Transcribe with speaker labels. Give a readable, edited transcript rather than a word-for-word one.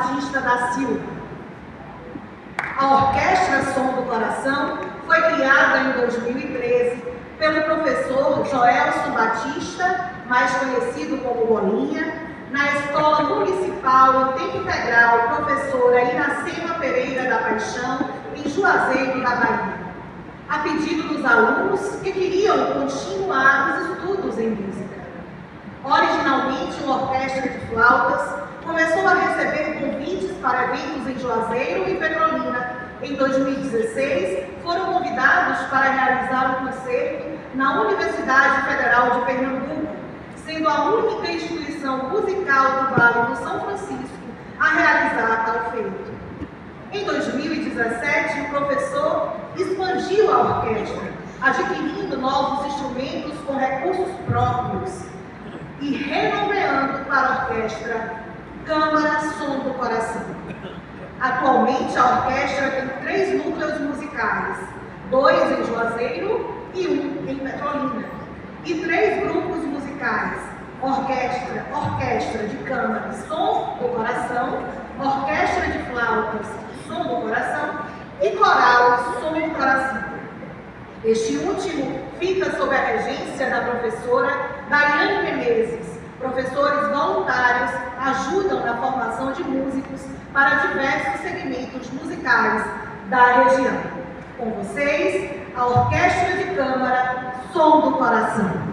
Speaker 1: Batista da Silva. A Orquestra Som do Coração foi criada em 2013 pelo professor Joelson Batista, mais conhecido como Bolinha, na Escola Municipal em Tempo Integral Professora Iracema Pereira da Paixão, em Juazeiro da Bahia, a pedido dos alunos que queriam continuar os estudos em música. Originalmente, uma orquestra de flautas começou a receber convites para eventos em Juazeiro e Petrolina. Em 2016, foram convidados para realizar um concerto na Universidade Federal de Pernambuco, sendo a única instituição musical do Vale do São Francisco a realizar tal feito. Em 2017, o professor expandiu a orquestra, adquirindo novos instrumentos com recursos próprios e renomeando para a orquestra Câmara Som do Coração. Atualmente, a orquestra tem 3 núcleos musicais, 2 em Juazeiro e 1 em Petrolina, e 3 grupos musicais: orquestra de câmara Som do Coração, orquestra de flautas Som do Coração e coral Som do Coração. Este último fica sob a regência da professora Daiane Menezes. Professores voluntários ajudam na formação de músicos para diversos segmentos musicais da região. Com vocês, a Orquestra de Câmara Som do Coração.